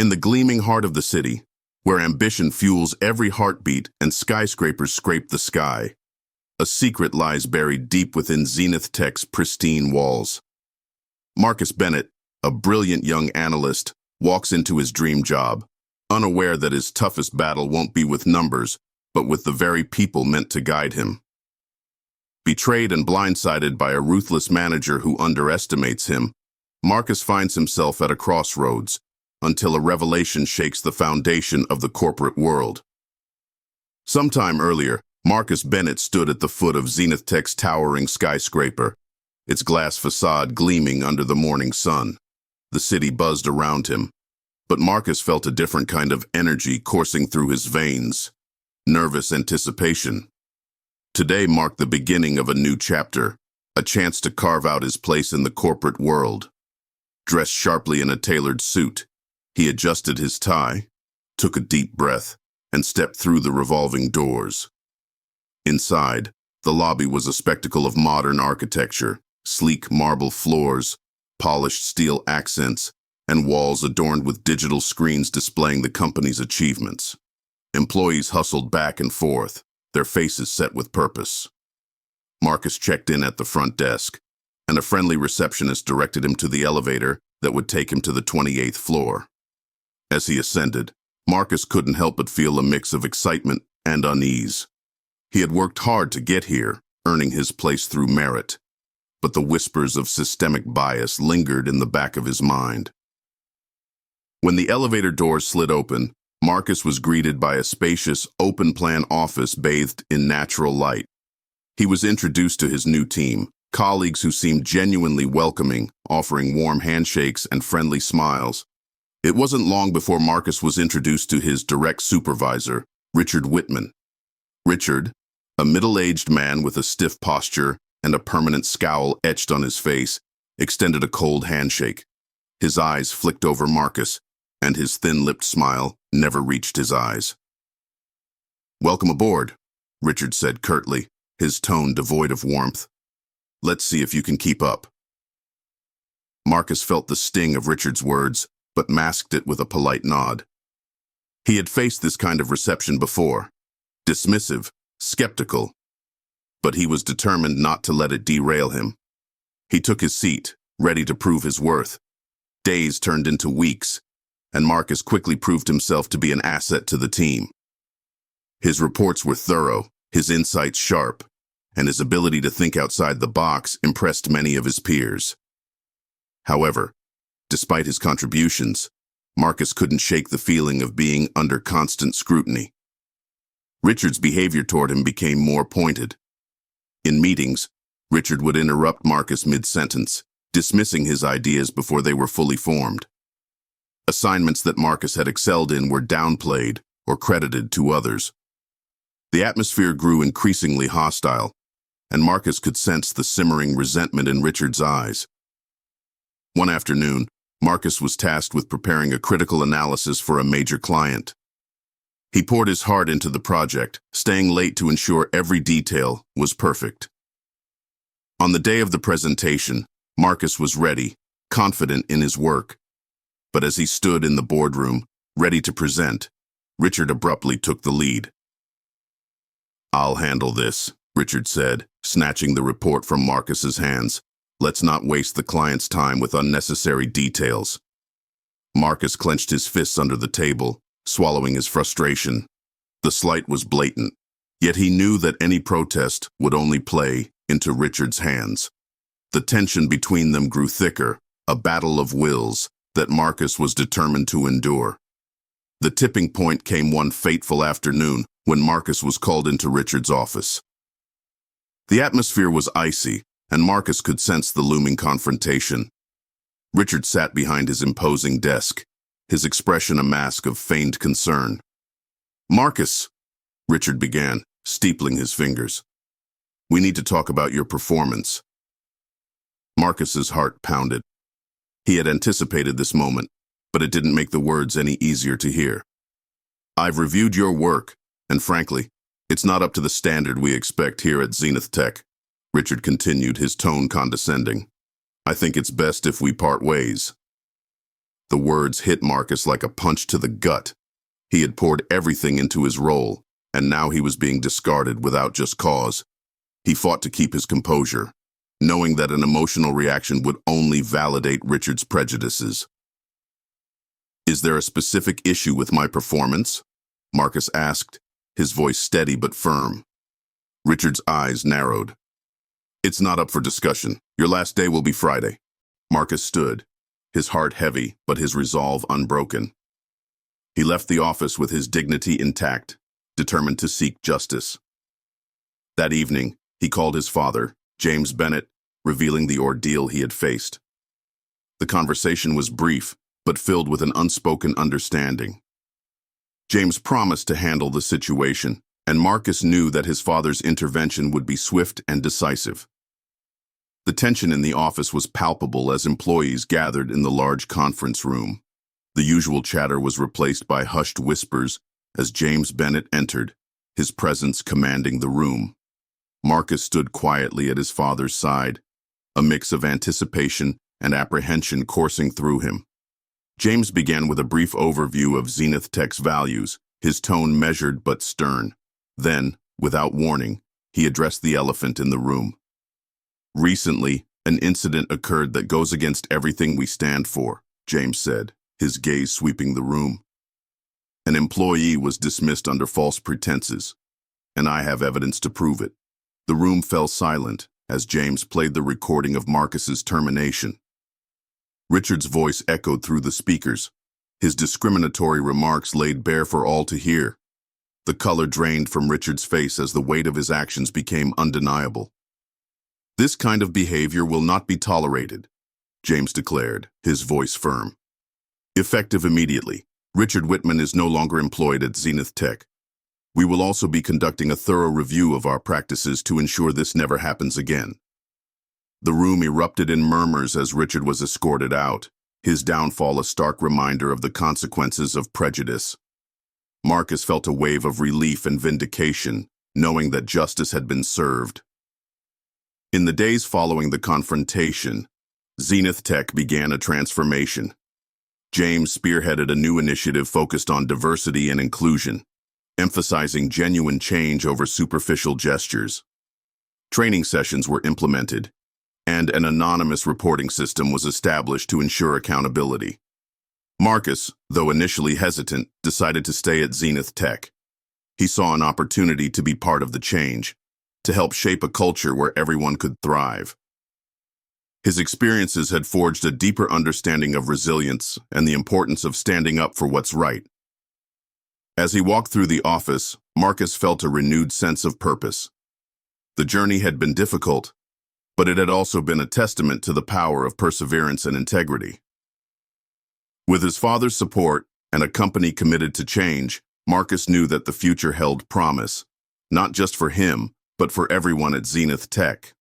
In the gleaming heart of the city, where ambition fuels every heartbeat and skyscrapers scrape the sky, a secret lies buried deep within Zenith Tech's pristine walls. Marcus Bennett, a brilliant young analyst, walks into his dream job, unaware that his toughest battle won't be with numbers, but with the very people meant to guide him. Betrayed and blindsided by a ruthless manager who underestimates him, Marcus finds himself at a crossroads until a revelation shakes the foundation of the corporate world. Sometime earlier, Marcus Bennett stood at the foot of Zenith Tech's towering skyscraper, its glass facade gleaming under the morning sun. The city buzzed around him, but Marcus felt a different kind of energy coursing through his veins, nervous anticipation. Today marked the beginning of a new chapter, a chance to carve out his place in the corporate world. Dressed sharply in a tailored suit, he adjusted his tie, took a deep breath, and stepped through the revolving doors. Inside, the lobby was a spectacle of modern architecture, sleek marble floors, polished steel accents, and walls adorned with digital screens displaying the company's achievements. Employees hustled back and forth, their faces set with purpose. Marcus checked in at the front desk, and a friendly receptionist directed him to the elevator that would take him to the 28th floor. As he ascended, Marcus couldn't help but feel a mix of excitement and unease. He had worked hard to get here, earning his place through merit, but the whispers of systemic bias lingered in the back of his mind. When the elevator doors slid open, Marcus was greeted by a spacious, open-plan office bathed in natural light. He was introduced to his new team, colleagues who seemed genuinely welcoming, offering warm handshakes and friendly smiles. It wasn't long before Marcus was introduced to his direct supervisor, Richard Whitman. Richard, a middle-aged man with a stiff posture and a permanent scowl etched on his face, extended a cold handshake. His eyes flicked over Marcus, and his thin-lipped smile never reached his eyes. "Welcome aboard," Richard said curtly, his tone devoid of warmth. "Let's see if you can keep up." Marcus felt the sting of Richard's words, but masked it with a polite nod. He had faced this kind of reception before, dismissive, skeptical, but he was determined not to let it derail him. He took his seat, ready to prove his worth. Days turned into weeks, and Marcus quickly proved himself to be an asset to the team. His reports were thorough, his insights sharp, and his ability to think outside the box impressed many of his peers. However, despite his contributions, Marcus couldn't shake the feeling of being under constant scrutiny. Richard's behavior toward him became more pointed. In meetings, Richard would interrupt Marcus mid-sentence, dismissing his ideas before they were fully formed. Assignments that Marcus had excelled in were downplayed or credited to others. The atmosphere grew increasingly hostile, and Marcus could sense the simmering resentment in Richard's eyes. One afternoon, Marcus was tasked with preparing a critical analysis for a major client. He poured his heart into the project, staying late to ensure every detail was perfect. On the day of the presentation, Marcus was ready, confident in his work. But as he stood in the boardroom, ready to present, Richard abruptly took the lead. "I'll handle this," Richard said, snatching the report from Marcus's hands. "Let's not waste the client's time with unnecessary details." Marcus clenched his fists under the table, swallowing his frustration. The slight was blatant, yet he knew that any protest would only play into Richard's hands. The tension between them grew thicker, a battle of wills that Marcus was determined to endure. The tipping point came one fateful afternoon when Marcus was called into Richard's office. The atmosphere was icy, and Marcus could sense the looming confrontation. Richard sat behind his imposing desk, his expression a mask of feigned concern. "Marcus," Richard began, steepling his fingers, "we need to talk about your performance." Marcus's heart pounded. He had anticipated this moment, but it didn't make the words any easier to hear. "I've reviewed your work, and frankly, it's not up to the standard we expect here at Zenith Tech," Richard continued, his tone condescending. "I think it's best if we part ways." The words hit Marcus like a punch to the gut. He had poured everything into his role, and now he was being discarded without just cause. He fought to keep his composure, knowing that an emotional reaction would only validate Richard's prejudices. "Is there a specific issue with my performance?" Marcus asked, his voice steady but firm. Richard's eyes narrowed. "It's not up for discussion. Your last day will be Friday." Marcus stood, his heart heavy but his resolve unbroken. He left the office with his dignity intact, determined to seek justice. That evening, he called his father, James Bennett, revealing the ordeal he had faced. The conversation was brief, but filled with an unspoken understanding. James promised to handle the situation, and Marcus knew that his father's intervention would be swift and decisive. The tension in the office was palpable as employees gathered in the large conference room. The usual chatter was replaced by hushed whispers as James Bennett entered, his presence commanding the room. Marcus stood quietly at his father's side, a mix of anticipation and apprehension coursing through him. James began with a brief overview of Zenith Tech's values, his tone measured but stern. Then, without warning, he addressed the elephant in the room. "Recently, an incident occurred that goes against everything we stand for," James said, his gaze sweeping the room. "An employee was dismissed under false pretenses, and I have evidence to prove it." The room fell silent as James played the recording of Marcus's termination. Richard's voice echoed through the speakers, his discriminatory remarks laid bare for all to hear. The color drained from Richard's face as the weight of his actions became undeniable. "This kind of behavior will not be tolerated," James declared, his voice firm. "Effective immediately, Richard Whitman is no longer employed at Zenith Tech. We will also be conducting a thorough review of our practices to ensure this never happens again." The room erupted in murmurs as Richard was escorted out, his downfall a stark reminder of the consequences of prejudice. Marcus felt a wave of relief and vindication, knowing that justice had been served. In the days following the confrontation, Zenith Tech began a transformation. James spearheaded a new initiative focused on diversity and inclusion, emphasizing genuine change over superficial gestures. Training sessions were implemented, and an anonymous reporting system was established to ensure accountability. Marcus, though initially hesitant, decided to stay at Zenith Tech. He saw an opportunity to be part of the change, to help shape a culture where everyone could thrive. His experiences had forged a deeper understanding of resilience and the importance of standing up for what's right. As he walked through the office, Marcus felt a renewed sense of purpose. The journey had been difficult, but it had also been a testament to the power of perseverance and integrity. With his father's support and a company committed to change, Marcus knew that the future held promise, not just for him, but for everyone at Zenith Tech.